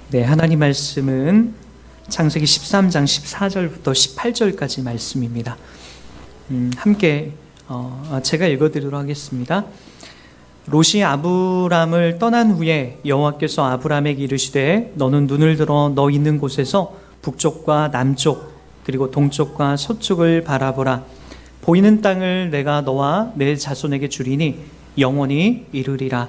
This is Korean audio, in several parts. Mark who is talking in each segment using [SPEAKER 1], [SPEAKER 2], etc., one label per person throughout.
[SPEAKER 1] 네, 하나님 말씀은 창세기 13장 14절부터 18절까지 말씀입니다. 함께 제가 읽어드리도록 하겠습니다. 롯이 아브람을 떠난 후에 여호와께서 아브람에게 이르시되 너는 눈을 들어 너 있는 곳에서 북쪽과 남쪽 그리고 동쪽과 서쪽을 바라보라. 보이는 땅을 내가 너와 내 자손에게 주리니 영원히 이르리라.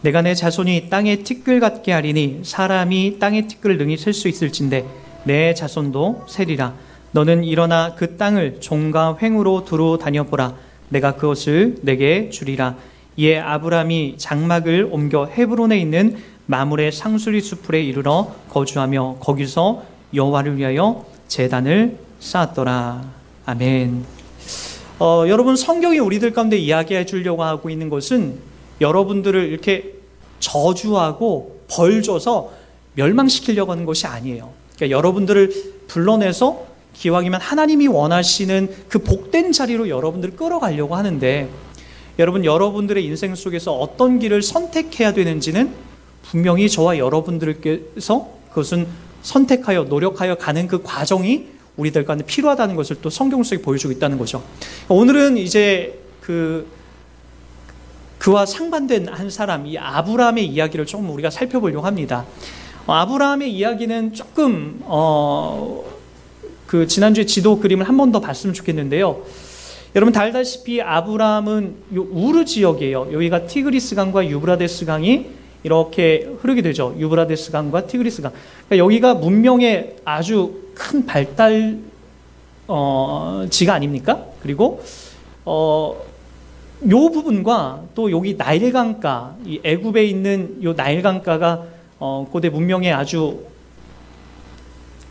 [SPEAKER 1] 내가 내 자손이 땅의 티끌 같게 하리니 사람이 땅의 티끌을 능히 셀 수 있을진데 내 자손도 세리라. 너는 일어나 그 땅을 종과 횡으로 두루 다녀보라. 내가 그것을 내게 주리라. 이에 아브람이 장막을 옮겨 헤브론에 있는 마므레 상수리 수풀에 이르러 거주하며 거기서 여호와를 위하여 제단을 쌓았더라. 아멘. 여러분, 성경이 우리들 가운데 이야기해 주려고 하고 있는 것은 여러분들을 이렇게 저주하고 벌 줘서 멸망시키려고 하는 것이 아니에요. 그러니까 여러분들을 불러내서 기왕이면 하나님이 원하시는 그 복된 자리로 여러분들을 끌어가려고 하는데, 여러분들의 인생 속에서 어떤 길을 선택해야 되는지는 분명히 저와 여러분들께서 그것은 선택하여 노력하여 가는 그 과정이 우리들 가운데 필요하다는 것을 또 성경 속에 보여주고 있다는 거죠. 오늘은 이제 그와 상반된 한 사람, 이 아브라함의 이야기를 조금 우리가 살펴보려고 합니다. 아브라함의 이야기는 조금 지난주에 지도 그림을 한 번 더 봤으면 좋겠는데요. 여러분 다 알다시피 아브라함은 요 우르 지역이에요. 여기가 티그리스 강과 유브라데스 강이 이렇게 흐르게 되죠. 유브라데스 강과 티그리스 강. 그러니까 여기가 문명의 아주 큰 발달 지가 아닙니까? 그리고 요 부분과 또 여기 나일강가, 이 애굽에 있는 요 나일강가가 고대 문명에 아주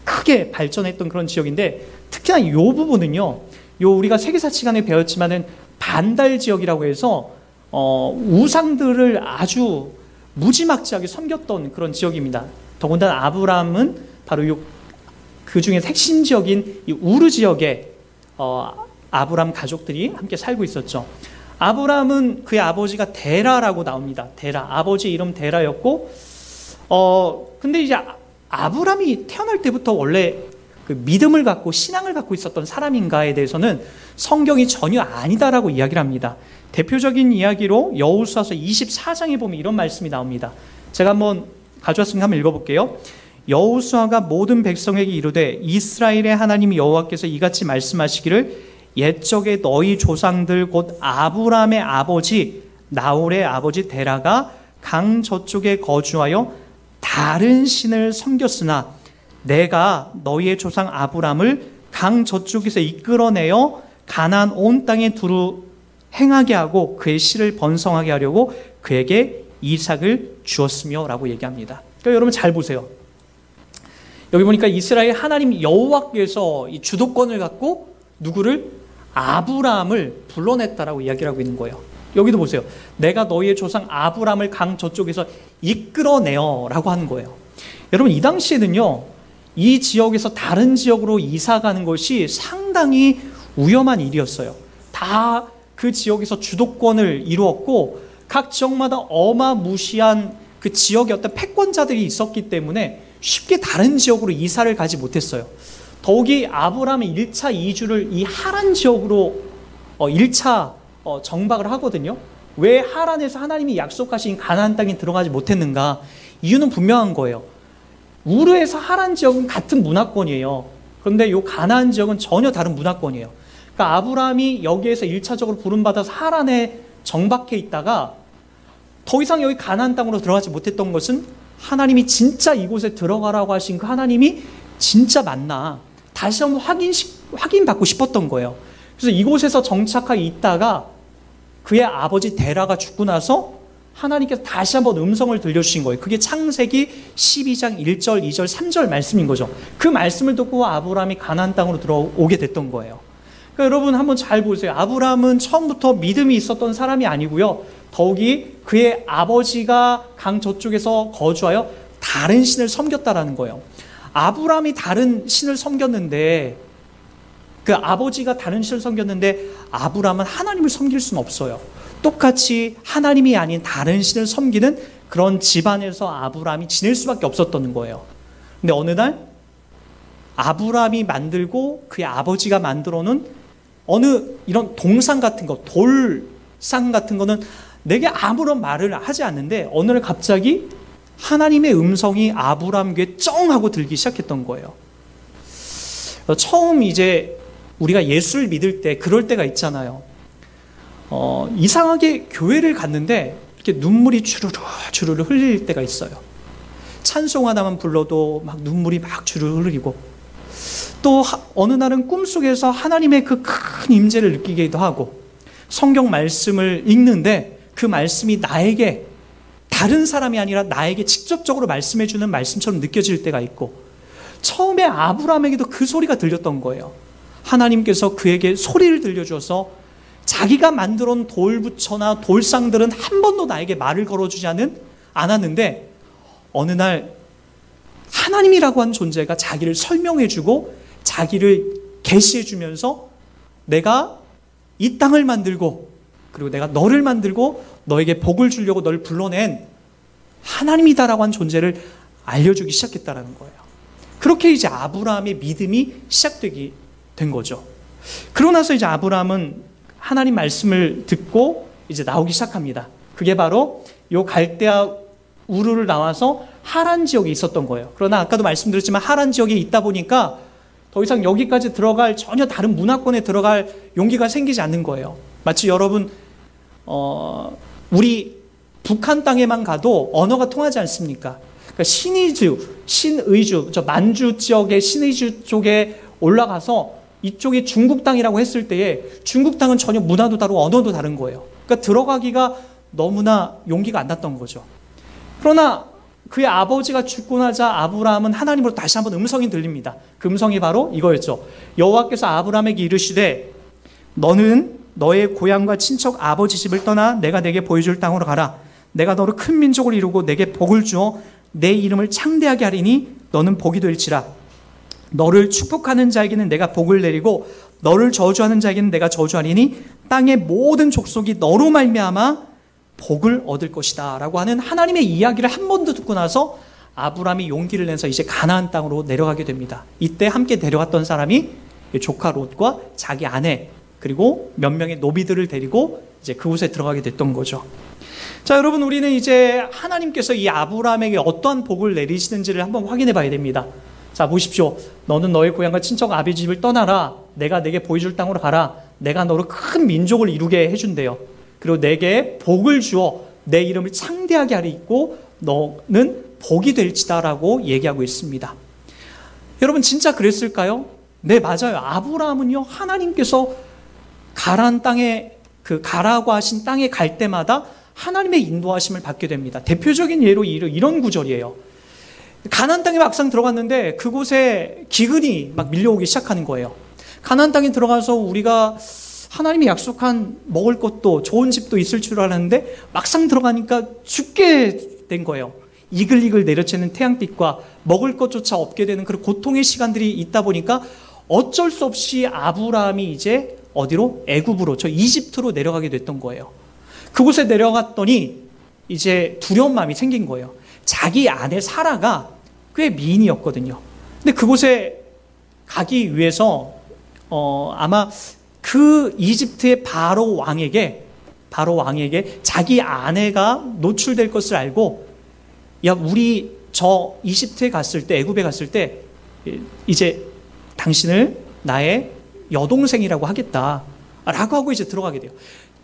[SPEAKER 1] 크게 발전했던 그런 지역인데, 특히나 요 부분은요, 우리가 세계사 시간에 배웠지만은 반달 지역이라고 해서 우상들을 아주 무지막지하게 섬겼던 그런 지역입니다. 더군다나 아브라함은 바로 그 중에 핵심 지역인 이 우르 지역에 아브라함 가족들이 함께 살고 있었죠. 아브라함은 그의 아버지가 데라라고 나옵니다. 데라, 아버지 이름 데라였고, 근데 이제 아브라함이 태어날 때부터 원래 그 믿음을 갖고 신앙을 갖고 있었던 사람인가에 대해서는 성경이 전혀 아니다라고 이야기를 합니다. 대표적인 이야기로 여호수아서 24장에 보면 이런 말씀이 나옵니다. 제가 한번 가져왔으니까 한번 읽어볼게요. 여호수아가 모든 백성에게 이르되 이스라엘의 하나님 여호와께서 이같이 말씀하시기를 옛적에 너희 조상들 곧 아브라함의 아버지 나홀의 아버지 데라가 강 저쪽에 거주하여 다른 신을 섬겼으나 내가 너희의 조상 아브라함을 강 저쪽에서 이끌어내어 가나안 온 땅에 두루 행하게 하고 그의 씨를 번성하게 하려고 그에게 이삭을 주었으며 라고 얘기합니다. 그러니까 여러분 잘 보세요. 여기 보니까 이스라엘 하나님 여호와께서 이 주도권을 갖고 누구를? 아브라함을 불러냈다라고 이야기를 하고 있는 거예요. 여기도 보세요. 내가 너희의 조상 아브라함을 강 저쪽에서 이끌어내어 라고 하는 거예요. 여러분 이 당시에는요, 이 지역에서 다른 지역으로 이사 가는 것이 상당히 위험한 일이었어요. 다 그 지역에서 주도권을 이루었고 각 지역마다 어마무시한 그 지역의 어떤 패권자들이 있었기 때문에 쉽게 다른 지역으로 이사를 가지 못했어요. 더욱이 아브라함의 1차 이주를 이 하란 지역으로 1차 정박을 하거든요. 왜 하란에서 하나님이 약속하신 가나안 땅에 들어가지 못했는가? 이유는 분명한 거예요. 우르에서 하란 지역은 같은 문화권이에요. 그런데 이 가나안 지역은 전혀 다른 문화권이에요. 그러니까 아브라함이 여기에서 1차적으로 부름받아서 하란에 정박해 있다가 더 이상 여기 가나안 땅으로 들어가지 못했던 것은 하나님이 진짜 이곳에 들어가라고 하신 그 하나님이 진짜 맞나? 다시 한번 확인받고 싶었던 거예요. 그래서 이곳에서 정착하게 있다가 그의 아버지 데라가 죽고 나서 하나님께서 다시 한번 음성을 들려주신 거예요. 그게 창세기 12장 1절, 2절, 3절 말씀인 거죠. 그 말씀을 듣고 아브라함이 가나안 땅으로 들어오게 됐던 거예요. 그러니까 여러분 한번 잘 보세요. 아브라함은 처음부터 믿음이 있었던 사람이 아니고요. 더욱이 그의 아버지가 강 저쪽에서 거주하여 다른 신을 섬겼다라는 거예요. 아브라함이 다른 신을 섬겼는데, 그 아버지가 다른 신을 섬겼는데 아브라함은 하나님을 섬길 수는 없어요. 똑같이 하나님이 아닌 다른 신을 섬기는 그런 집안에서 아브라함이 지낼 수밖에 없었던 거예요. 근데 어느 날 아브라함이 만들고 그의 아버지가 만들어 놓은 어느 이런 동상 같은 거, 돌상 같은 거는 내게 아무런 말을 하지 않는데 어느 날 갑자기 하나님의 음성이 아브라함 귀에 쩡 하고 들기 시작했던 거예요. 처음 이제 우리가 예수를 믿을 때 그럴 때가 있잖아요. 이상하게 교회를 갔는데 이렇게 눈물이 주르르 흘릴 때가 있어요. 찬송 하나만 불러도 막 눈물이 막 주르르 흐르고, 또 어느 날은 꿈속에서 하나님의 그 큰 임재를 느끼기도 하고, 성경 말씀을 읽는데 그 말씀이 나에게 다른 사람이 아니라 나에게 직접적으로 말씀해 주는 말씀처럼 느껴질 때가 있고, 처음에 아브라함에게도 그 소리가 들렸던 거예요. 하나님께서 그에게 소리를 들려주어서 자기가 만들어 놓은 돌부처나 돌상들은 한 번도 나에게 말을 걸어주지 않았는데 어느 날 하나님이라고 하는 존재가 자기를 설명해주고 자기를 계시해주면서 내가 이 땅을 만들고 그리고 내가 너를 만들고 너에게 복을 주려고 너를 불러낸 하나님이다라고 하는 존재를 알려주기 시작했다는 거예요. 그렇게 이제 아브라함의 믿음이 시작되게 된 거죠. 그러고 나서 이제 아브라함은 하나님 말씀을 듣고 이제 나오기 시작합니다. 그게 바로 요 갈대아 우르를 나와서 하란 지역에 있었던 거예요. 그러나 아까도 말씀드렸지만 하란 지역에 있다 보니까 더 이상 여기까지 들어갈 전혀 다른 문화권에 들어갈 용기가 생기지 않는 거예요. 마치 여러분 우리 북한 땅에만 가도 언어가 통하지 않습니까? 그러니까 신의주, 저 만주 지역의 신의주 쪽에 올라가서 이쪽이 중국 땅이라고 했을 때에 중국 땅은 전혀 문화도 다르고 언어도 다른 거예요. 그러니까 들어가기가 너무나 용기가 안 났던 거죠. 그러나 그의 아버지가 죽고 나자 아브라함은 하나님으로 다시 한번 음성이 들립니다. 그 음성이 바로 이거였죠. 여호와께서 아브라함에게 이르시되 너는 너의 고향과 친척 아버지 집을 떠나 내가 내게 보여줄 땅으로 가라. 내가 너를 큰 민족을 이루고 내게 복을 주어 내 이름을 창대하게 하리니 너는 복이 될지라. 너를 축복하는 자에게는 내가 복을 내리고 너를 저주하는 자에게는 내가 저주하리니 땅의 모든 족속이 너로 말미암아 복을 얻을 것이다 라고 하는 하나님의 이야기를 한 번 더 듣고 나서 아브라함이 용기를 내서 이제 가나안 땅으로 내려가게 됩니다. 이때 함께 내려갔던 사람이 조카 롯과 자기 아내 그리고 몇 명의 노비들을 데리고 이제 그곳에 들어가게 됐던 거죠. 자, 여러분, 우리는 이제 하나님께서 이 아브라함에게 어떠한 복을 내리시는지를 한번 확인해 봐야 됩니다. 자, 보십시오. 너는 너의 고향과 친척 아비 집을 떠나라. 내가 내게 보여줄 땅으로 가라. 내가 너로 큰 민족을 이루게 해준대요. 그리고 내게 복을 주어 내 이름을 창대하게 하리고 너는 복이 될지다라고 얘기하고 있습니다. 여러분, 진짜 그랬을까요? 네, 맞아요. 아브라함은요, 하나님께서 가라안 땅에 그 가라고 하신 땅에 갈 때마다 하나님의 인도하심을 받게 됩니다. 대표적인 예로 이런 구절이에요. 가나안 땅에 막상 들어갔는데 그곳에 기근이 막 밀려오기 시작하는 거예요. 가나안 땅에 들어가서 우리가 하나님이 약속한 먹을 것도 좋은 집도 있을 줄 알았는데 막상 들어가니까 죽게 된 거예요. 이글이글 내려치는 태양빛과 먹을 것조차 없게 되는 그런 고통의 시간들이 있다 보니까 어쩔 수 없이 아브라함이 이제 어디로? 애굽으로, 저 이집트로 내려가게 됐던 거예요. 그곳에 내려갔더니 이제 두려운 마음이 생긴 거예요. 자기 아내 사라가 꽤 미인이었거든요. 근데 그곳에 가기 위해서 아마 그 이집트의 바로 왕에게 자기 아내가 노출될 것을 알고, 야, 우리 저 이집트에 갔을 때, 애굽에 갔을 때 이제 당신을 나의 여동생이라고 하겠다 라고 하고 이제 들어가게 돼요.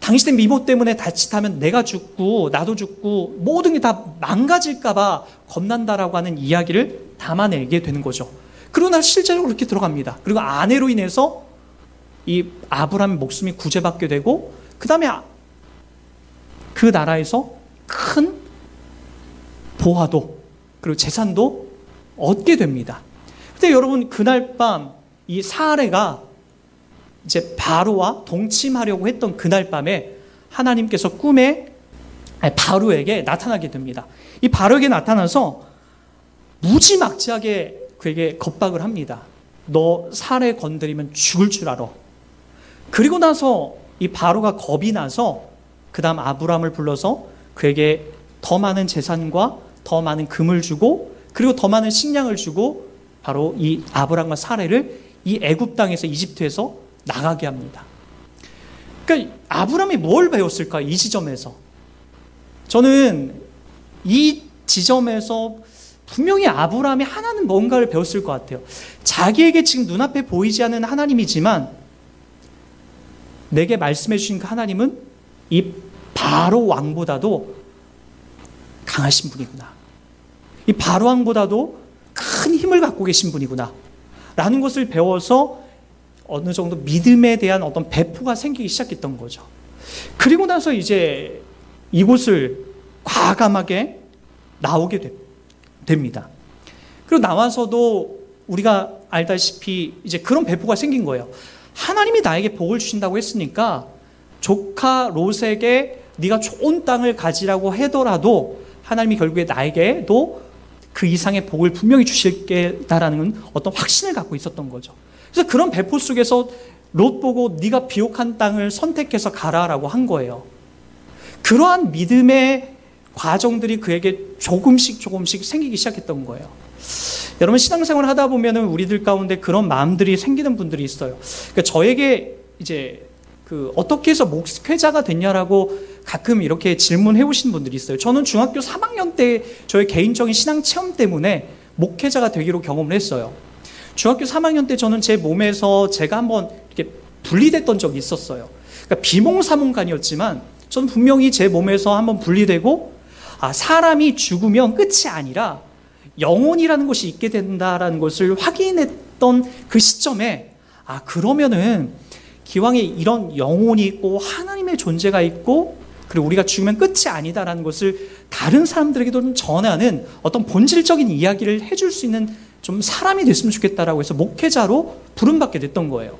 [SPEAKER 1] 당신의 미모 때문에 자칫하면 내가 죽고 나도 죽고 모든 게 다 망가질까 봐 겁난다라고 하는 이야기를 담아내게 되는 거죠. 그러나 실제로 그렇게 들어갑니다. 그리고 아내로 인해서 이 아브라함의 목숨이 구제받게 되고, 그 다음에 그 나라에서 큰 보화도 그리고 재산도 얻게 됩니다. 근데 여러분, 그날 밤 이 사레가 이제 바로와 동침하려고 했던 그날 밤에 하나님께서 꿈에 바로에게 나타나게 됩니다. 이 바로에게 나타나서 무지막지하게 그에게 겁박을 합니다. 너 사레 건드리면 죽을 줄 알아. 그리고 나서 이 바로가 겁이 나서 그 다음 아브라함을 불러서 그에게 더 많은 재산과 더 많은 금을 주고 그리고 더 많은 식량을 주고 바로 이 아브람과 사례를 이 애굽 땅에서 이집트에서 나가게 합니다. 그러니까 아브람이 뭘 배웠을까? 이 지점에서 저는 이 지점에서 분명히 아브람이 하나는 뭔가를 배웠을 것 같아요. 자기에게 지금 눈앞에 보이지 않는 하나님이지만 내게 말씀해 주신 그 하나님은 이 바로 왕보다도 강하신 분이구나. 이 바로 왕보다도 큰 힘을 갖고 계신 분이구나 라는 것을 배워서 어느 정도 믿음에 대한 어떤 배포가 생기기 시작했던 거죠. 그리고 나서 이제 이곳을 과감하게 나오게 됩니다. 그리고 나와서도 우리가 알다시피 이제 그런 배포가 생긴 거예요. 하나님이 나에게 복을 주신다고 했으니까 조카 롯에게 네가 좋은 땅을 가지라고 하더라도 하나님이 결국에 나에게도 그 이상의 복을 분명히 주실 거다라는 어떤 확신을 갖고 있었던 거죠. 그래서 그런 배포 속에서 롯 보고 네가 비옥한 땅을 선택해서 가라라고 한 거예요. 그러한 믿음의 과정들이 그에게 조금씩 생기기 시작했던 거예요. 여러분 신앙생활을 하다 보면은 우리들 가운데 그런 마음들이 생기는 분들이 있어요. 그러니까 저에게 이제 어떻게 해서 목회자가 됐냐라고 가끔 이렇게 질문해 오신 분들이 있어요. 저는 중학교 3학년 때 저의 개인적인 신앙 체험 때문에 목회자가 되기로 경험을 했어요. 중학교 3학년 때 저는 제 몸에서 제가 한번 이렇게 분리됐던 적이 있었어요. 그러니까 비몽사몽간이었지만 저는 분명히 제 몸에서 한번 분리되고 사람이 죽으면 끝이 아니라 영혼이라는 것이 있게 된다라는 것을 확인했던 그 시점에 그러면은 기왕에 이런 영혼이 있고 하나님의 존재가 있고 그리고 우리가 죽으면 끝이 아니다라는 것을 다른 사람들에게도 좀 전하는 어떤 본질적인 이야기를 해줄 수 있는 좀 사람이 됐으면 좋겠다라고 해서 목회자로 부름받게 됐던 거예요.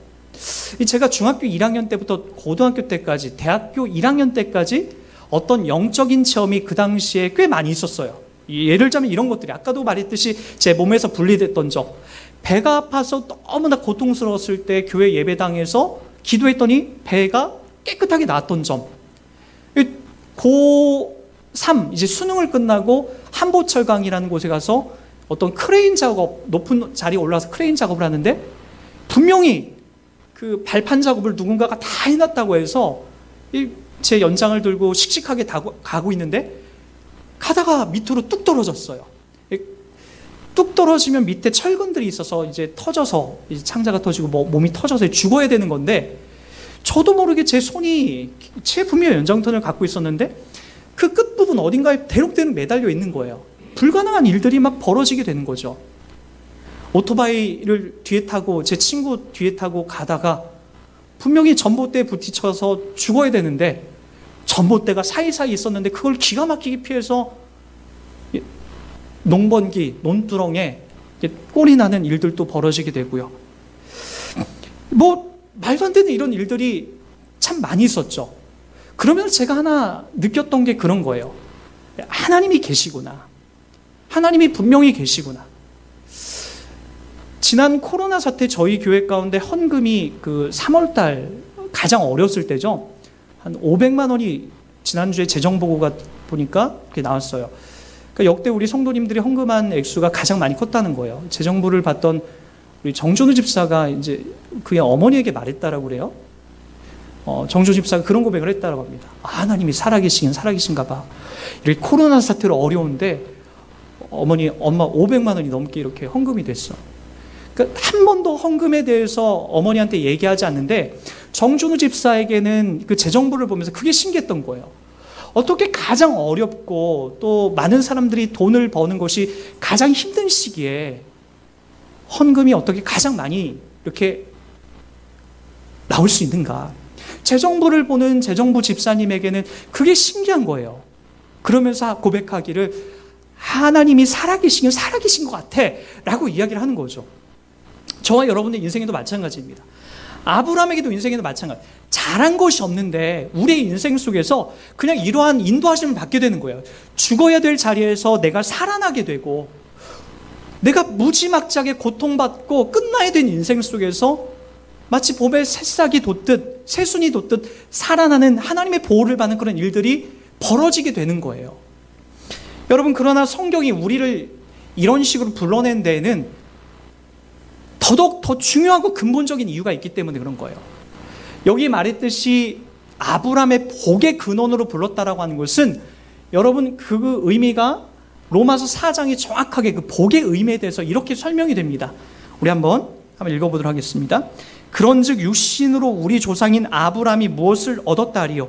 [SPEAKER 1] 제가 중학교 1학년 때부터 고등학교 때까지 대학교 1학년 때까지 어떤 영적인 체험이 그 당시에 꽤 많이 있었어요. 예를 들자면 이런 것들이 아까도 말했듯이 제 몸에서 분리됐던 적, 배가 아파서 너무나 고통스러웠을 때 교회 예배당에서 기도했더니 배가 깨끗하게 나았던 점, 고3 이제 수능을 끝나고 한보철강이라는 곳에 가서 어떤 크레인 작업, 높은 자리에 올라가서 크레인 작업을 하는데 분명히 그 발판 작업을 누군가가 다 해놨다고 해서 제 연장을 들고 씩씩하게 가고 있는데 가다가 밑으로 뚝 떨어졌어요. 뚝 떨어지면 밑에 철근들이 있어서 이제 터져서 이제 창자가 터지고 몸이 터져서 죽어야 되는 건데 저도 모르게 제 손이 제 분명 연장선을 갖고 있었는데 그 끝부분 어딘가에 대롱대롱 매달려 있는 거예요. 불가능한 일들이 막 벌어지게 되는 거죠. 오토바이를 뒤에 타고 제 친구 뒤에 타고 가다가 분명히 전봇대에 부딪혀서 죽어야 되는데 전봇대가 사이사이 있었는데 그걸 기가 막히게 피해서 농번기, 논두렁에 꼴이 나는 일들도 벌어지게 되고요. 말도 안 되는 이런 일들이 참 많이 있었죠. 그러면서 제가 하나 느꼈던 게 그런 거예요. 하나님이 계시구나. 하나님이 분명히 계시구나. 지난 코로나 사태 저희 교회 가운데 헌금이 3월달 가장 어렸을 때죠. 한 500만 원이 지난주에 재정보고가 보니까 그렇게 나왔어요. 그러니까 역대 우리 성도님들이 헌금한 액수가 가장 많이 컸다는 거예요. 재정부를 받던 우리 정준우 집사가 이제 그의 어머니에게 말했다라고 그래요. 정준우 집사가 그런 고백을 했다라고 합니다. 하나님이 살아계신가 봐. 이렇게 코로나 사태로 어려운데 엄마 500만 원이 넘게 이렇게 헌금이 됐어. 그러니까 한 번도 헌금에 대해서 어머니한테 얘기하지 않는데 정준우 집사에게는 그 재정부를 보면서 그게 신기했던 거예요. 어떻게 가장 어렵고 또 많은 사람들이 돈을 버는 것이 가장 힘든 시기에 헌금이 어떻게 가장 많이 이렇게 나올 수 있는가. 재정부를 보는 재정부 집사님에게는 그게 신기한 거예요. 그러면서 고백하기를 하나님이 살아계신 것 같아 라고 이야기를 하는 거죠. 저와 여러분의 인생에도 마찬가지입니다. 아브라함에게도 인생에도 마찬가지. 잘한 것이 없는데 우리의 인생 속에서 그냥 이러한 인도하심을 받게 되는 거예요. 죽어야 될 자리에서 내가 살아나게 되고 내가 무지막지하게 고통받고 끝나야 된 인생 속에서 마치 봄에 새싹이 돋듯 새순이 돋듯 살아나는 하나님의 보호를 받는 그런 일들이 벌어지게 되는 거예요. 여러분, 그러나 성경이 우리를 이런 식으로 불러낸 데에는 더더욱 더 중요하고 근본적인 이유가 있기 때문에 그런 거예요. 여기 말했듯이 아브라함의 복의 근원으로 불렀다라고 하는 것은 여러분, 그 의미가 로마서 4장이 정확하게 그 복의 의미에 대해서 이렇게 설명이 됩니다. 우리 한번 읽어보도록 하겠습니다. 그런즉 육신으로 우리 조상인 아브라함이 무엇을 얻었다 하리요?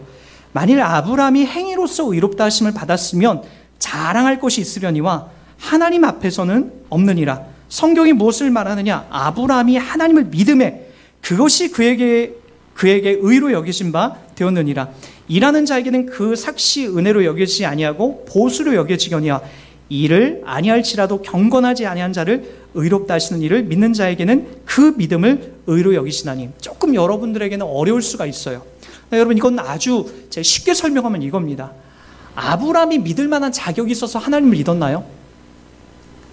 [SPEAKER 1] 만일 아브라함이 행위로서 의롭다 하심을 받았으면 자랑할 것이 있으려니와 하나님 앞에서는 없느니라. 성경이 무엇을 말하느냐? 아브라함이 하나님을 믿음에 그것이 그에게 의로 여기신 바 되었느니라. 일하는 자에게는 그 삭시 은혜로 여겨지지 아니하고 보수로 여겨지거니와 이를 아니할지라도 경건하지 아니한 자를 의롭다 하시는 이를 믿는 자에게는 그 믿음을 의로 여기시나니. 조금 여러분들에게는 어려울 수가 있어요. 여러분, 이건 아주 제가 쉽게 설명하면 이겁니다. 아브라함이 믿을 만한 자격이 있어서 하나님을 믿었나요?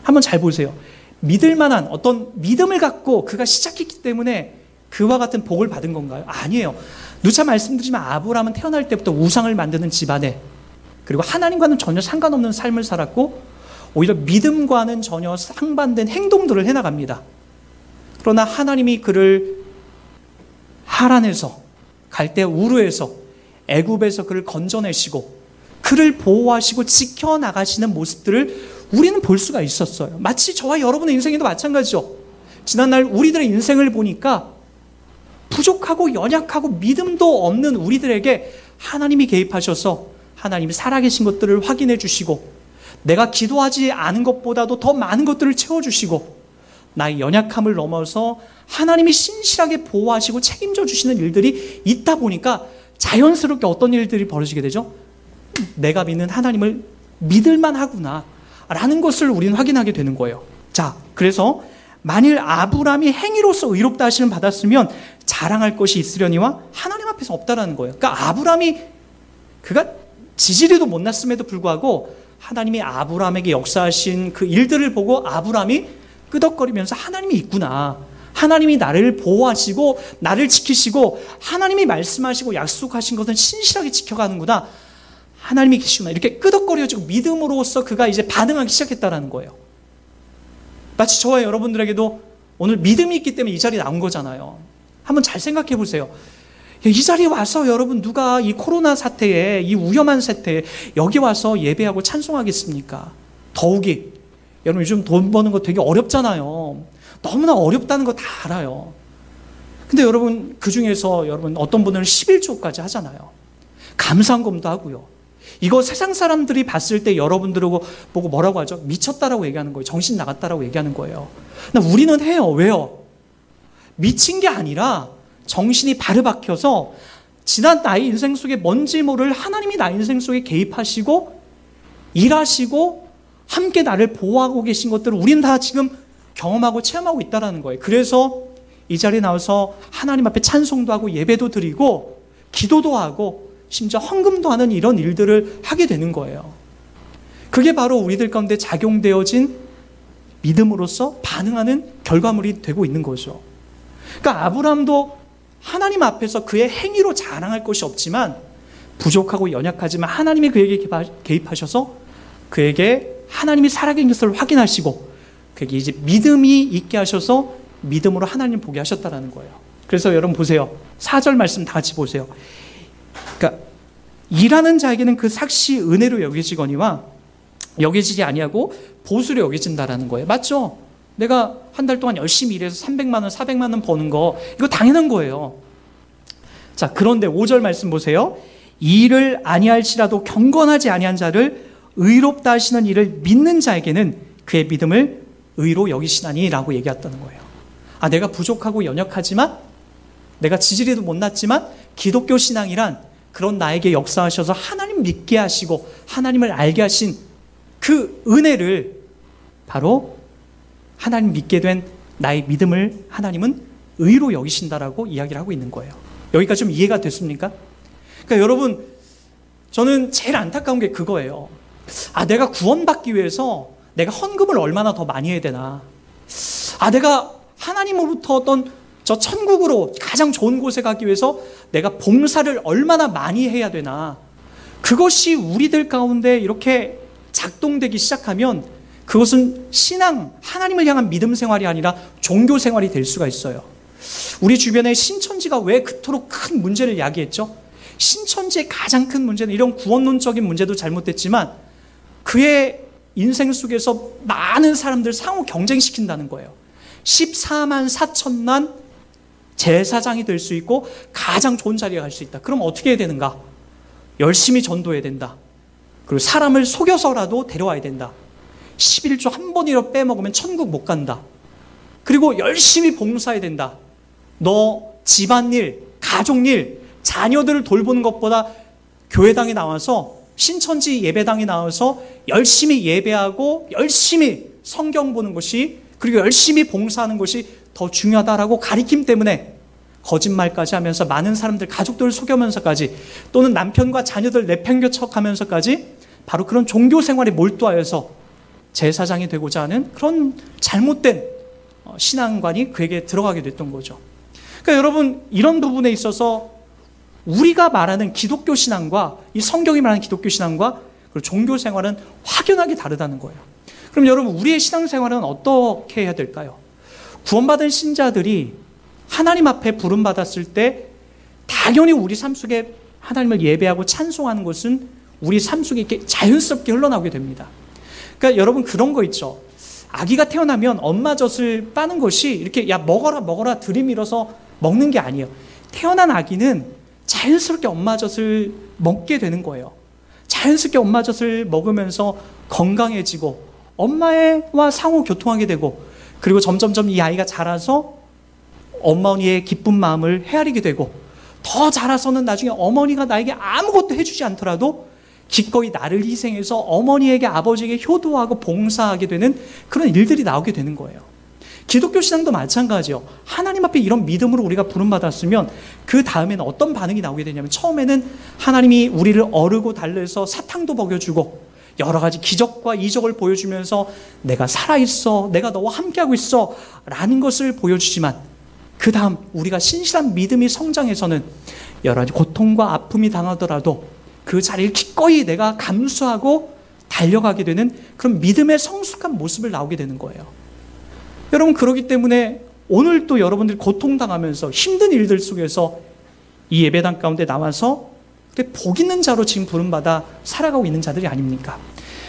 [SPEAKER 1] 한번 잘 보세요. 믿을 만한 어떤 믿음을 갖고 그가 시작했기 때문에 그와 같은 복을 받은 건가요? 아니에요. 누차 말씀드리지만 아브라함은 태어날 때부터 우상을 만드는 집안에, 그리고 하나님과는 전혀 상관없는 삶을 살았고 오히려 믿음과는 전혀 상반된 행동들을 해나갑니다. 그러나 하나님이 그를 하란에서, 갈대아 우르에서, 애굽에서 그를 건져내시고 그를 보호하시고 지켜나가시는 모습들을 우리는 볼 수가 있었어요. 마치 저와 여러분의 인생에도 마찬가지죠. 지난날 우리들의 인생을 보니까 부족하고 연약하고 믿음도 없는 우리들에게 하나님이 개입하셔서 하나님이 살아계신 것들을 확인해 주시고 내가 기도하지 않은 것보다도 더 많은 것들을 채워주시고 나의 연약함을 넘어서 하나님이 신실하게 보호하시고 책임져 주시는 일들이 있다 보니까 자연스럽게 어떤 일들이 벌어지게 되죠? 내가 믿는 하나님을 믿을만 하구나 라는 것을 우리는 확인하게 되는 거예요. 자, 그래서 만일 아브라함이 행위로서 의롭다 하심을 받았으면 자랑할 것이 있으려니와 하나님 앞에서 없다라는 거예요. 그러니까 아브라함이 그가 지지리도 못났음에도 불구하고 하나님이 아브라함에게 역사하신 그 일들을 보고 아브라함이 끄덕거리면서 하나님이 있구나, 하나님이 나를 보호하시고 나를 지키시고 하나님이 말씀하시고 약속하신 것은 신실하게 지켜가는구나, 하나님이 계시구나, 이렇게 끄덕거려지고 믿음으로써 그가 이제 반응하기 시작했다는 거예요. 마치 저와 여러분들에게도 오늘 믿음이 있기 때문에 이 자리에 나온 거잖아요. 한번 잘 생각해 보세요. 이 자리에 와서 여러분 누가 이 코로나 사태에, 이 위험한 사태에 여기 와서 예배하고 찬송하겠습니까? 더욱이 여러분 요즘 돈 버는 거 되게 어렵잖아요. 너무나 어렵다는 거 다 알아요. 근데 여러분 그 중에서 여러분 어떤 분들은 11조까지 하잖아요. 감사한금도 하고요. 이거 세상 사람들이 봤을 때 여러분들을 보고 뭐라고 하죠? 미쳤다라고 얘기하는 거예요. 정신 나갔다라고 얘기하는 거예요. 근데 우리는 해요. 왜요? 미친 게 아니라 정신이 바르박혀서 지난 나의 인생 속에 뭔지 모를 하나님이 나의 인생 속에 개입하시고 일하시고 함께 나를 보호하고 계신 것들을 우리는 다 지금 경험하고 체험하고 있다는 거예요. 그래서 이 자리에 나와서 하나님 앞에 찬송도 하고 예배도 드리고 기도도 하고 심지어 헌금도 하는 이런 일들을 하게 되는 거예요. 그게 바로 우리들 가운데 작용되어진 믿음으로서 반응하는 결과물이 되고 있는 거죠. 그러니까 아브라함도 하나님 앞에서 그의 행위로 자랑할 것이 없지만 부족하고 연약하지만 하나님이 그에게 개입하셔서 그에게 하나님이 살아계신 것을 확인하시고 그에게 이제 믿음이 있게 하셔서 믿음으로 하나님 보게 하셨다는 거예요. 그래서 여러분 보세요. 4절 말씀 다 같이 보세요. 그러니까 일하는 자에게는 그 삭시 은혜로 여겨지거니와 여겨지지 아니하고 보수로 여겨진다라는 거예요. 맞죠? 내가 한 달 동안 열심히 일해서 300만 원, 400만 원 버는 거 이거 당연한 거예요. 자, 그런데 5절 말씀 보세요. 일을 아니할지라도 경건하지 아니한 자를 의롭다 하시는 이를 믿는 자에게는 그의 믿음을 의로 여기시나니 라고 얘기했다는 거예요. 아, 내가 부족하고 연약하지만 내가 지지리도 못났지만 기독교 신앙이란 그런 나에게 역사하셔서 하나님 믿게 하시고 하나님을 알게 하신 그 은혜를 바로 하나님 믿게 된 나의 믿음을 하나님은 의로 여기신다라고 이야기를 하고 있는 거예요. 여기까지 좀 이해가 됐습니까? 그러니까 여러분, 저는 제일 안타까운 게 그거예요. 아, 내가 구원받기 위해서 내가 헌금을 얼마나 더 많이 해야 되나? 아, 내가 하나님으로부터 어떤 저 천국으로 가장 좋은 곳에 가기 위해서 내가 봉사를 얼마나 많이 해야 되나? 그것이 우리들 가운데 이렇게 작동되기 시작하면 그것은 신앙, 하나님을 향한 믿음 생활이 아니라 종교 생활이 될 수가 있어요. 우리 주변에 신천지가 왜 그토록 큰 문제를 야기했죠? 신천지의 가장 큰 문제는 이런 구원론적인 문제도 잘못됐지만 그의 인생 속에서 많은 사람들 상호 경쟁시킨다는 거예요. 14만 4천만 제사장이 될 수 있고 가장 좋은 자리에 갈 수 있다. 그럼 어떻게 해야 되는가? 열심히 전도해야 된다. 그리고 사람을 속여서라도 데려와야 된다. 11조 한 번이라도 빼먹으면 천국 못 간다. 그리고 열심히 봉사해야 된다. 너 집안일, 가족일, 자녀들을 돌보는 것보다 교회당에 나와서 신천지 예배당에 나와서 열심히 예배하고 열심히 성경 보는 것이, 그리고 열심히 봉사하는 것이 더 중요하다라고 가리킴 때문에 거짓말까지 하면서 많은 사람들, 가족들을 속여면서까지, 또는 남편과 자녀들 내팽겨쳐가면서까지 바로 그런 종교 생활에 몰두하여서 제사장이 되고자 하는 그런 잘못된 신앙관이 그에게 들어가게 됐던 거죠. 그러니까 여러분, 이런 부분에 있어서 우리가 말하는 기독교 신앙과 이 성경이 말하는 기독교 신앙과 그리고 종교 생활은 확연하게 다르다는 거예요. 그럼 여러분, 우리의 신앙 생활은 어떻게 해야 될까요? 구원받은 신자들이 하나님 앞에 부름받았을 때 당연히 우리 삶 속에 하나님을 예배하고 찬송하는 것은 우리 삶 속에 이렇게 자연스럽게 흘러나오게 됩니다. 그러니까 여러분, 그런 거 있죠. 아기가 태어나면 엄마 젖을 빠는 것이 이렇게 야 먹어라 먹어라 들이밀어서 먹는 게 아니에요. 태어난 아기는 자연스럽게 엄마 젖을 먹게 되는 거예요. 자연스럽게 엄마 젖을 먹으면서 건강해지고 엄마와 상호 교통하게 되고, 그리고 점점점 이 아이가 자라서 어머니의 기쁜 마음을 헤아리게 되고, 더 자라서는 나중에 어머니가 나에게 아무것도 해주지 않더라도 기꺼이 나를 희생해서 어머니에게, 아버지에게 효도하고 봉사하게 되는 그런 일들이 나오게 되는 거예요. 기독교 신앙도 마찬가지요. 하나님 앞에 이런 믿음으로 우리가 부름받았으면 그 다음에는 어떤 반응이 나오게 되냐면, 처음에는 하나님이 우리를 어르고 달래서 사탕도 먹여주고 여러 가지 기적과 이적을 보여주면서 내가 살아있어, 내가 너와 함께하고 있어 라는 것을 보여주지만, 그 다음 우리가 신실한 믿음이 성장해서는 여러 가지 고통과 아픔이 당하더라도 그 자리를 기꺼이 내가 감수하고 달려가게 되는 그런 믿음의 성숙한 모습을 나오게 되는 거예요. 여러분, 그렇기 때문에 오늘 또 여러분들이 고통당하면서 힘든 일들 속에서 이 예배당 가운데 나와서 복 있는 자로 지금 부름받아 살아가고 있는 자들이 아닙니까?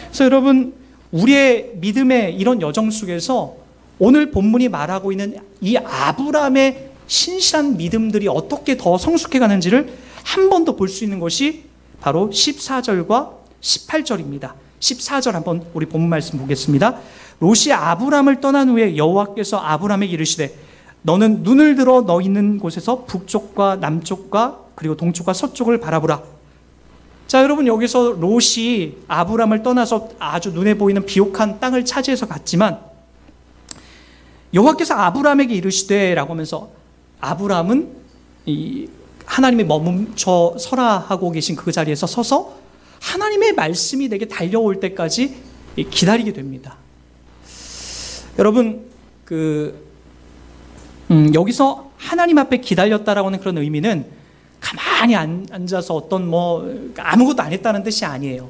[SPEAKER 1] 그래서 여러분, 우리의 믿음의 이런 여정 속에서 오늘 본문이 말하고 있는 이 아브라함의 신실한 믿음들이 어떻게 더 성숙해 가는지를 한 번 더 볼 수 있는 것이 바로 14절과 18절입니다. 14절 한번 우리 본문 말씀 보겠습니다. 롯이 아브람을 떠난 후에 여호와께서 아브람에게 이르시되 너는 눈을 들어 너 있는 곳에서 북쪽과 남쪽과 그리고 동쪽과 서쪽을 바라보라. 자, 여러분, 여기서 롯이 아브람을 떠나서 아주 눈에 보이는 비옥한 땅을 차지해서 갔지만 여호와께서 아브람에게 이르시되라고 하면서, 아브람은 이 하나님이 멈춰 서라 하고 계신 그 자리에서 서서 하나님의 말씀이 내게 달려올 때까지 기다리게 됩니다. 여러분, 여기서 하나님 앞에 기다렸다라고 하는 그런 의미는 가만히 앉아서 어떤 아무것도 안 했다는 뜻이 아니에요.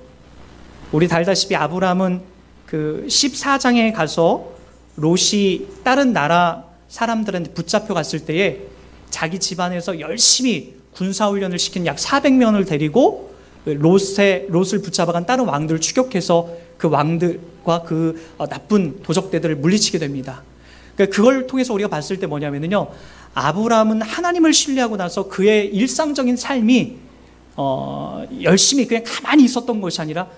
[SPEAKER 1] 우리 다 알다시피 아브람은 그 14장에 가서 롯이 다른 나라 사람들한테 붙잡혀 갔을 때에 자기 집안에서 열심히 군사훈련을 시킨 약 400명을 데리고 롯을 붙잡아간 다른 왕들을 추격해서 그 왕들과 그 나쁜 도적대들을 물리치게 됩니다. 그러니까 그걸 통해서 우리가 봤을 때 뭐냐면요, 아브라함은 하나님을 신뢰하고 나서 그의 일상적인 삶이 열심히 그냥 가만히 있었던 것이 아니라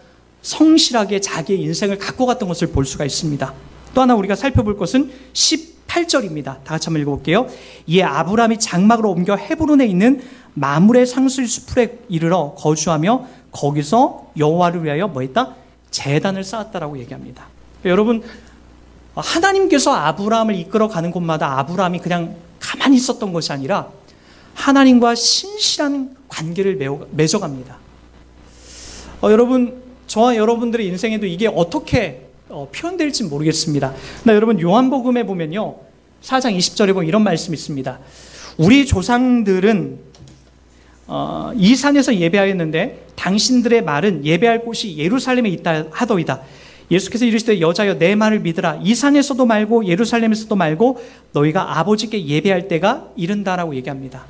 [SPEAKER 1] 성실하게 자기의 인생을 갖고 갔던 것을 볼 수가 있습니다. 또 하나 우리가 살펴볼 것은 18절입니다. 다 같이 한번 읽어볼게요. 이에 아브라함이 장막으로 옮겨 헤브론에 있는 마므레 상수리 숲에 이르러 거주하며 거기서 여호와를 위하여 뭐했다? 제단을 쌓았다라고 얘기합니다. 여러분, 하나님께서 아브라함을 이끌어가는 곳마다 아브라함이 그냥 가만히 있었던 것이 아니라 하나님과 신실한 관계를 맺어갑니다. 여러분, 저와 여러분들의 인생에도 이게 어떻게 표현될지 모르겠습니다. 여러분, 요한복음에 보면요, 4장 20절에 보면 이런 말씀이 있습니다. 우리 조상들은 이 산에서 예배하였는데 당신들의 말은 예배할 곳이 예루살렘에 있다 하더이다. 예수께서 이르시되 여자여 내 말을 믿으라. 이 산에서도 말고 예루살렘에서도 말고 너희가 아버지께 예배할 때가 이른다라고 얘기합니다.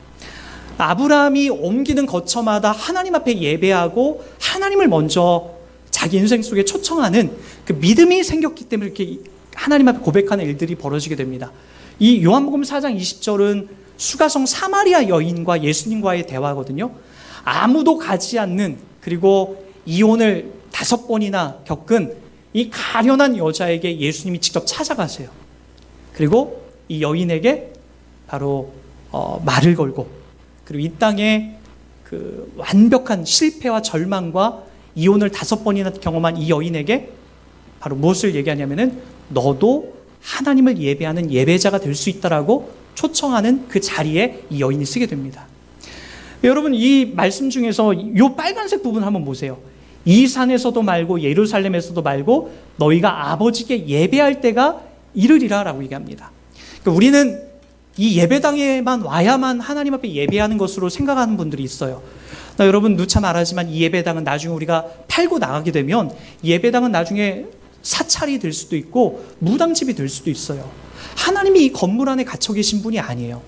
[SPEAKER 1] 아브라함이 옮기는 거처마다 하나님 앞에 예배하고 하나님을 먼저 자기 인생 속에 초청하는 그 믿음이 생겼기 때문에 이렇게 하나님 앞에 고백하는 일들이 벌어지게 됩니다. 이 요한복음 4장 20절은 수가성 사마리아 여인과 예수님과의 대화거든요. 아무도 가지 않는, 그리고 이혼을 5번이나 겪은 이 가련한 여자에게 예수님이 직접 찾아가세요. 그리고 이 여인에게 바로 말을 걸고, 그리고 이 땅에 그 완벽한 실패와 절망과 이혼을 5번이나 경험한 이 여인에게 바로 무엇을 얘기하냐면은 너도 하나님을 예배하는 예배자가 될 수 있다라고 초청하는 그 자리에 이 여인이 쓰게 됩니다. 여러분, 이 말씀 중에서 이 빨간색 부분 한번 보세요. 이 산에서도 말고 예루살렘에서도 말고 너희가 아버지께 예배할 때가 이르리라 라고 얘기합니다. 그러니까 우리는 이 예배당에만 와야만 하나님 앞에 예배하는 것으로 생각하는 분들이 있어요. 여러분 누차 말하지만 이 예배당은 나중에 우리가 팔고 나가게 되면 예배당은 나중에 사찰이 될 수도 있고 무당집이 될 수도 있어요. 하나님이 이 건물 안에 갇혀 계신 분이 아니에요.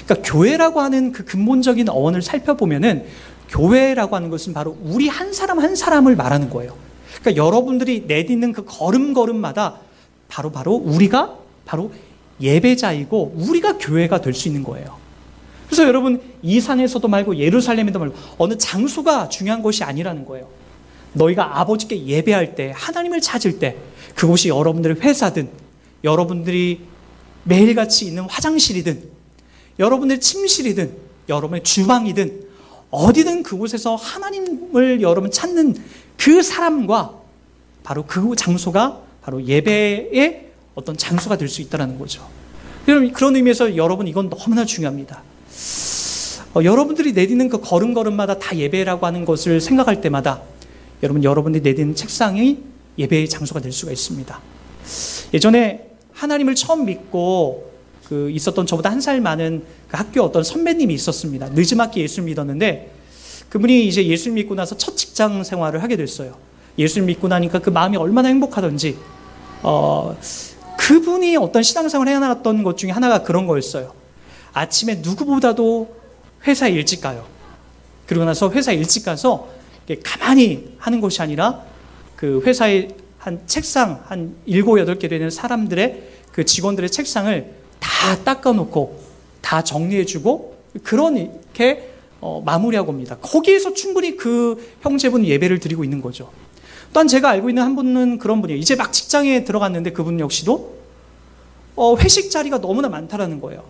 [SPEAKER 1] 그러니까 교회라고 하는 그 근본적인 어원을 살펴보면은 교회라고 하는 것은 바로 우리 한 사람 한 사람을 말하는 거예요. 그러니까 여러분들이 내딛는 그 걸음걸음마다 바로 우리가 바로 예배자이고 우리가 교회가 될 수 있는 거예요. 그래서 여러분 이 산에서도 말고 예루살렘에도 말고 어느 장소가 중요한 것이 아니라는 거예요. 너희가 아버지께 예배할 때, 하나님을 찾을 때, 그곳이 여러분들의 회사든, 여러분들이 매일같이 있는 화장실이든, 여러분들의 침실이든, 여러분의 주방이든, 어디든 그곳에서 하나님을 여러분 찾는 그 사람과 바로 그 장소가 바로 예배의 어떤 장소가 될 수 있다는 거죠. 그런 의미에서 여러분 이건 너무나 중요합니다. 여러분들이 내딛는 그 걸음걸음마다 다 예배라고 하는 것을 생각할 때마다 여러분들이 내딛는 책상이 예배의 장소가 될 수가 있습니다. 예전에 하나님을 처음 믿고 있었던 저보다 한 살 많은 그 학교 어떤 선배님이 있었습니다. 늦지막히 예수를 믿었는데 그분이 이제 예수를 믿고 나서 첫 직장 생활을 하게 됐어요. 예수를 믿고 나니까 그 마음이 얼마나 행복하던지 그분이 어떤 신앙생활을 해나갔던 것 중에 하나가 그런 거였어요. 아침에 누구보다도 회사에 일찍 가요. 그러고 나서 회사에 일찍 가서 가만히 하는 것이 아니라 그 회사에 한 책상 한 7, 8개 되는 사람들의 그 직원들의 책상을 다 닦아놓고 다 정리해주고 그렇게 마무리하고 옵니다. 거기에서 충분히 그 형제분 예배를 드리고 있는 거죠. 또한 제가 알고 있는 한 분은 그런 분이에요. 이제 막 직장에 들어갔는데 그분 역시도 회식 자리가 너무나 많다라는 거예요.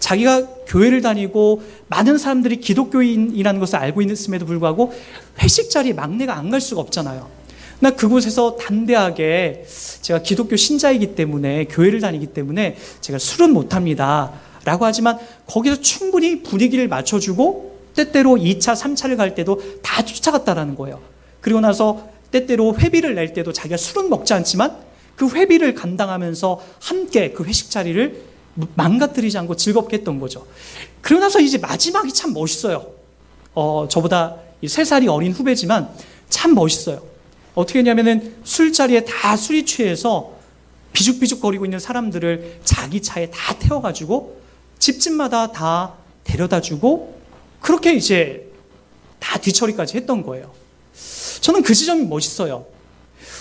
[SPEAKER 1] 자기가 교회를 다니고 많은 사람들이 기독교인이라는 것을 알고 있음에도 불구하고 회식 자리에 막내가 안 갈 수가 없잖아요. 나 그곳에서 담대하게 제가 기독교 신자이기 때문에 교회를 다니기 때문에 제가 술은 못합니다 라고 하지만 거기서 충분히 분위기를 맞춰주고 때때로 2차, 3차를 갈 때도 다 쫓아갔다라는 거예요. 그리고 나서 때때로 회비를 낼 때도 자기가 술은 먹지 않지만 그 회비를 감당하면서 함께 그 회식 자리를 망가뜨리지 않고 즐겁게 했던 거죠. 그러고 나서 이제 마지막이 참 멋있어요. 저보다 3살이 어린 후배지만 참 멋있어요. 어떻게 했냐면은 술자리에 다 술이 취해서 비죽비죽거리고 있는 사람들을 자기 차에 다 태워가지고 집집마다 다 데려다주고 그렇게 이제 다 뒤처리까지 했던 거예요. 저는 그 지점이 멋있어요.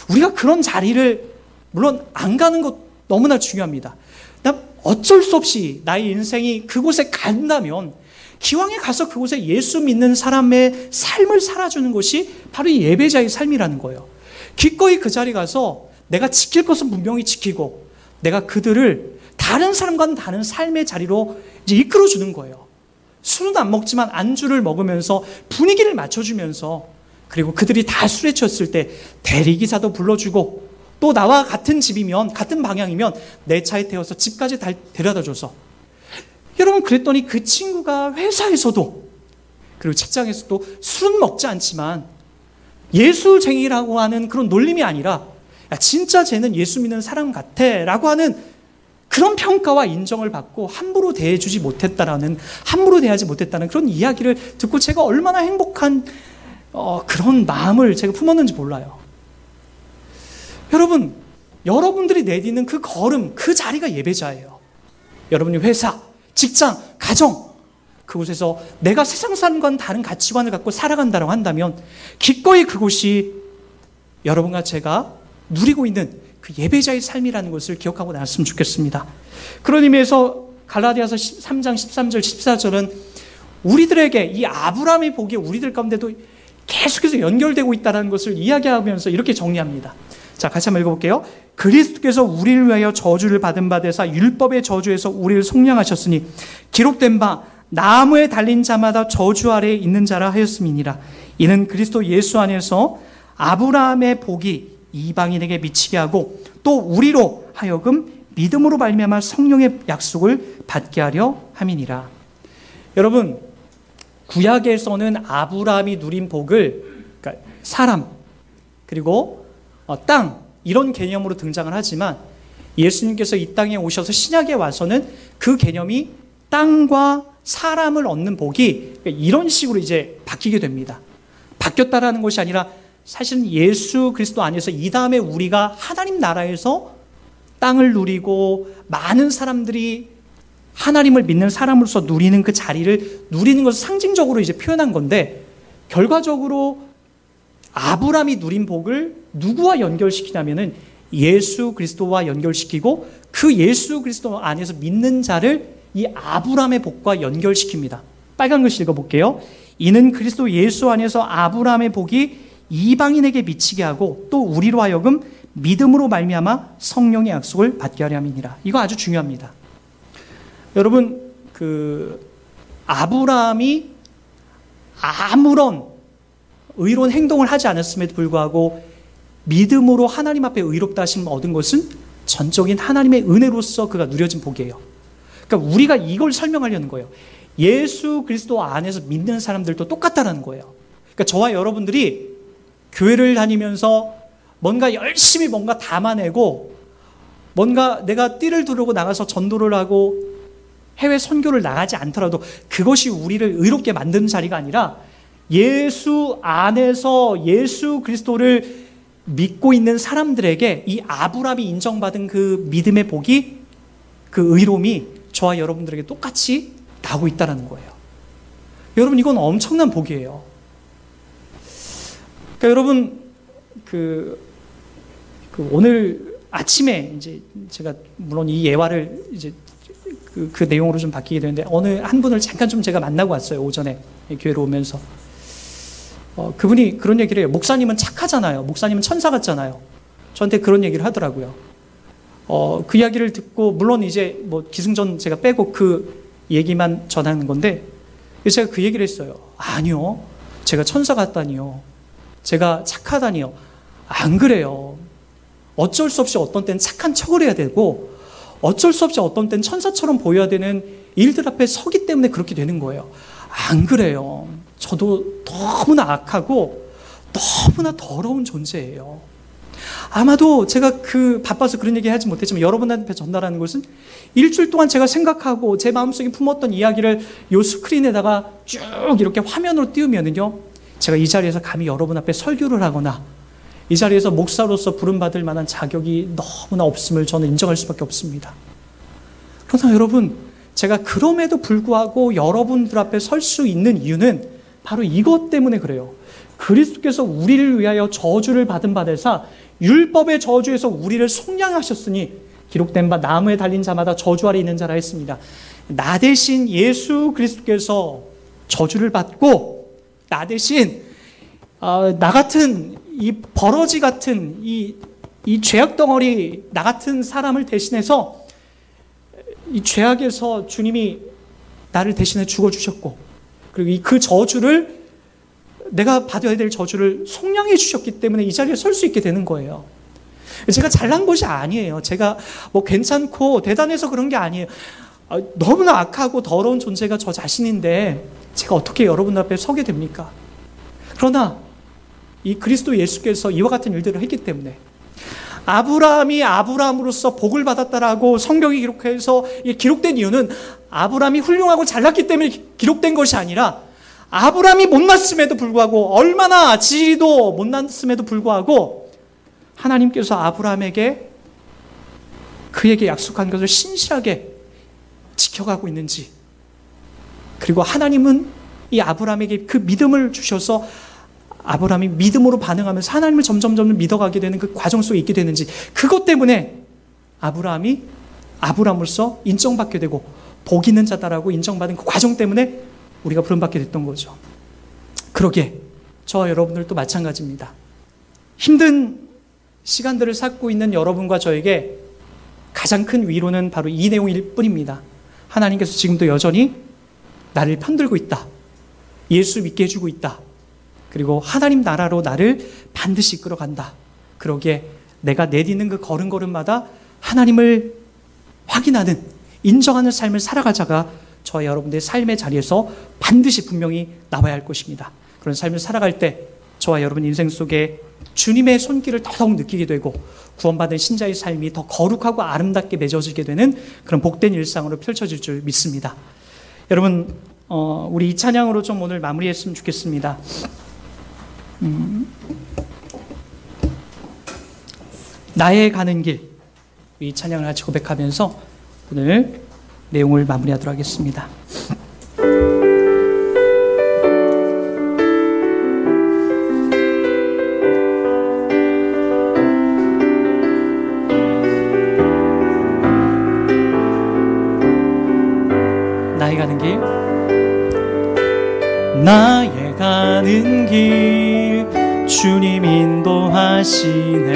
[SPEAKER 1] 우리가 그런 자리를 물론 안 가는 것 너무나 중요합니다. 어쩔 수 없이 나의 인생이 그곳에 간다면 기왕에 가서 그곳에 예수 믿는 사람의 삶을 살아주는 것이 바로 이 예배자의 삶이라는 거예요. 기꺼이 그 자리에 가서 내가 지킬 것은 분명히 지키고 내가 그들을 다른 사람과는 다른 삶의 자리로 이제 이끌어주는 거예요. 술은 안 먹지만 안주를 먹으면서 분위기를 맞춰주면서 그리고 그들이 다 술에 취했을 때 대리기사도 불러주고 또 나와 같은 집이면 같은 방향이면 내 차에 태워서 집까지 데려다줘서 여러분 그랬더니 그 친구가 회사에서도 그리고 직장에서도 술은 먹지 않지만 예수쟁이라고 하는 그런 놀림이 아니라 야, 진짜 쟤는 예수 믿는 사람 같아 라고 하는 그런 평가와 인정을 받고 함부로 대하지 못했다는 그런 이야기를 듣고 제가 얼마나 행복한 그런 마음을 제가 품었는지 몰라요. 여러분, 여러분들이 내디는 그 걸음, 그 자리가 예배자예요. 여러분이 회사, 직장, 가정, 그곳에서 내가 세상사람과는 다른 가치관을 갖고 살아간다고 한다면 기꺼이 그곳이 여러분과 제가 누리고 있는 그 예배자의 삶이라는 것을 기억하고 나왔으면 좋겠습니다. 그런 의미에서 갈라디아서 3장 13절 14절은 우리들에게 이 아브라함의 복이 우리들 가운데도 계속해서 연결되고 있다는 것을 이야기하면서 이렇게 정리합니다. 자, 같이 한번 읽어볼게요. 그리스도께서 우리를 위하여 저주를 받은 바 되사 율법의 저주에서 우리를 속량하셨으니 기록된 바 나무에 달린 자마다 저주 아래에 있는 자라 하였음이니라. 이는 그리스도 예수 안에서 아브라함의 복이 이방인에게 미치게 하고 또 우리로 하여금 믿음으로 말미암아 성령의 약속을 받게 하려 함이니라. 여러분, 구약에서는 아브라함이 누린 복을 그러니까 사람 그리고 땅 이런 개념으로 등장을 하지만 예수님께서 이 땅에 오셔서 신약에 와서는 그 개념이 땅과 사람을 얻는 복이 이런 식으로 이제 바뀌게 됩니다. 바뀌었다라는 것이 아니라 사실은 예수 그리스도 안에서 이 다음에 우리가 하나님 나라에서 땅을 누리고 많은 사람들이 하나님을 믿는 사람으로서 누리는 그 자리를 누리는 것을 상징적으로 이제 표현한 건데, 결과적으로 아브라함이 누린 복을 누구와 연결시키냐면은 예수 그리스도와 연결시키고 그 예수 그리스도 안에서 믿는 자를 이 아브라함의 복과 연결시킵니다. 빨간 글씨 읽어볼게요. 이는 그리스도 예수 안에서 아브라함의 복이 이방인에게 미치게 하고 또 우리로 하여금 믿음으로 말미암아 성령의 약속을 받게 하려 함이니라. 이거 아주 중요합니다. 여러분, 아브라함이 아무런 의로운 행동을 하지 않았음에도 불구하고 믿음으로 하나님 앞에 의롭다 하심을 얻은 것은 전적인 하나님의 은혜로서 그가 누려진 복이에요. 그러니까 우리가 이걸 설명하려는 거예요. 예수 그리스도 안에서 믿는 사람들도 똑같다는 거예요. 그러니까 저와 여러분들이 교회를 다니면서 뭔가 열심히 뭔가 담아내고 뭔가 내가 띠를 두르고 나가서 전도를 하고 해외 선교를 나가지 않더라도 그것이 우리를 의롭게 만드는 자리가 아니라 예수 안에서 예수 그리스도를 믿고 있는 사람들에게 이 아브라함이 인정받은 그 믿음의 복이, 그 의로움이 저와 여러분들에게 똑같이 나오고 있다는 거예요. 여러분, 이건 엄청난 복이에요. 그러니까 여러분, 오늘 아침에 이제 제가 물론 이 예화를 이제 그 내용으로 좀 바뀌게 되는데, 어느 한 분을 잠깐 좀 제가 만나고 왔어요. 오전에 교회로 오면서. 그분이 그런 얘기를 해요. 목사님은 착하잖아요. 목사님은 천사 같잖아요. 저한테 그런 얘기를 하더라고요. 그 이야기를 듣고, 물론 이제 뭐 기승전 제가 빼고 그 얘기만 전하는 건데, 제가 그 얘기를 했어요. 아니요. 제가 천사 같다니요. 제가 착하다니요. 안 그래요. 어쩔 수 없이 어떤 때는 착한 척을 해야 되고, 어쩔 수 없이 어떤 때는 천사처럼 보여야 되는 일들 앞에 서기 때문에 그렇게 되는 거예요. 안 그래요. 저도 너무나 악하고 너무나 더러운 존재예요. 아마도 제가 바빠서 그런 얘기 하지 못했지만 여러분한테 전달하는 것은 일주일 동안 제가 생각하고 제 마음속에 품었던 이야기를 요 스크린에다가 쭉 이렇게 화면으로 띄우면은요, 제가 이 자리에서 감히 여러분 앞에 설교를 하거나 이 자리에서 목사로서 부름받을 만한 자격이 너무나 없음을 저는 인정할 수밖에 없습니다. 그러나 여러분, 제가 그럼에도 불구하고 여러분들 앞에 설 수 있는 이유는 바로 이것 때문에 그래요. 그리스도께서 우리를 위하여 저주를 받은 바 되사 율법의 저주에서 우리를 속량하셨으니 기록된 바 나무에 달린 자마다 저주 아래 있는 자라 했습니다. 나 대신 예수 그리스도께서 저주를 받고, 나 대신 나 같은 이 버러지 같은 이 죄악 덩어리, 나 같은 사람을 대신해서 이 죄악에서 주님이 나를 대신해 죽어주셨고, 그리고 그 저주를, 내가 받아야 될 저주를 속량해 주셨기 때문에 이 자리에 설 수 있게 되는 거예요. 제가 잘난 것이 아니에요. 제가 뭐 괜찮고 대단해서 그런 게 아니에요. 너무나 악하고 더러운 존재가 저 자신인데 제가 어떻게 여러분들 앞에 서게 됩니까? 그러나 이 그리스도 예수께서 이와 같은 일들을 했기 때문에, 아브라함이 아브라함으로서 복을 받았다라고 성경이 기록해서 기록된 이유는 아브라함이 훌륭하고 잘났기 때문에 기록된 것이 아니라 아브라함이 못났음에도 불구하고, 얼마나 지리도 못났음에도 불구하고 하나님께서 아브라함에게 그에게 약속한 것을 신실하게 지켜가고 있는지, 그리고 하나님은 이 아브라함에게 그 믿음을 주셔서 아브라함이 믿음으로 반응하면서 하나님을 점점 믿어가게 되는 그 과정 속에 있게 되는지, 그것 때문에 아브라함이 아브라함으로서 인정받게 되고 복 있는 자다라고 인정받은 그 과정 때문에 우리가 부름받게 됐던 거죠. 그러기에 저와 여러분들도 마찬가지입니다. 힘든 시간들을 살고 있는 여러분과 저에게 가장 큰 위로는 바로 이 내용일 뿐입니다. 하나님께서 지금도 여전히 나를 편들고 있다. 예수 믿게 해주고 있다. 그리고 하나님 나라로 나를 반드시 이끌어간다. 그러기에 내가 내딛는 그 걸음걸음마다 하나님을 확인하는, 인정하는 삶을 살아가자가 저와 여러분들의 삶의 자리에서 반드시 분명히 나와야 할 것입니다. 그런 삶을 살아갈 때 저와 여러분 인생 속에 주님의 손길을 더더욱 느끼게 되고 구원받은 신자의 삶이 더 거룩하고 아름답게 맺어지게 되는 그런 복된 일상으로 펼쳐질 줄 믿습니다. 여러분, 우리 이 찬양으로 좀 오늘 마무리했으면 좋겠습니다. 나의 가는 길, 이 찬양을 같이 고백하면서 오늘 내용을 마무리하도록 하겠습니다. 나의 가는 길, 나의 가는 길 주님 인도하시네.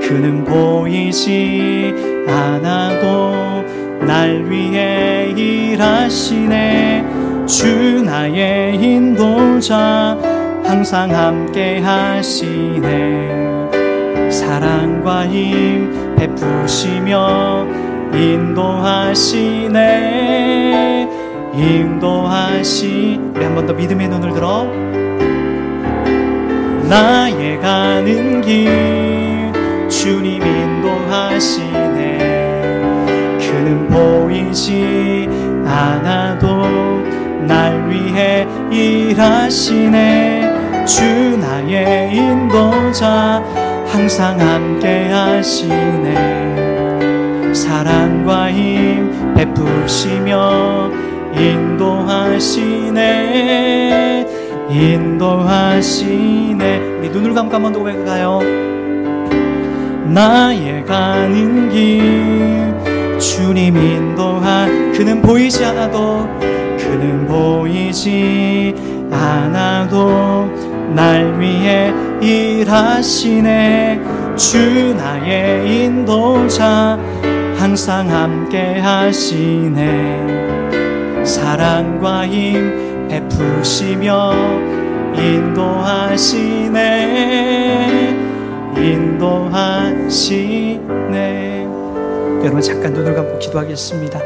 [SPEAKER 1] 그는 보이지 않아도 날 위해 일하시네. 주 나의 인도자 항상 함께 하시네. 사랑과 힘 베푸시며 인도하시네. 우리 한 번 더 믿음의 눈을 들어. 나의 가는 길 주님 인도하시네. 그는 보이지 않아도 날 위해 일하시네. 주 나의 인도자 항상 함께 하시네. 사랑과 힘 베푸시며 인도하시네. 우리 눈을 감고 한 번 더 고백할까요? 나의 가는 길 주님 그는 보이지 않아도 날 위해 일하시네. 주 나의 인도자 항상 함께 하시네. 사랑과 힘 베푸시며 인도하시네. 여러분 잠깐 눈을 감고 기도하겠습니다.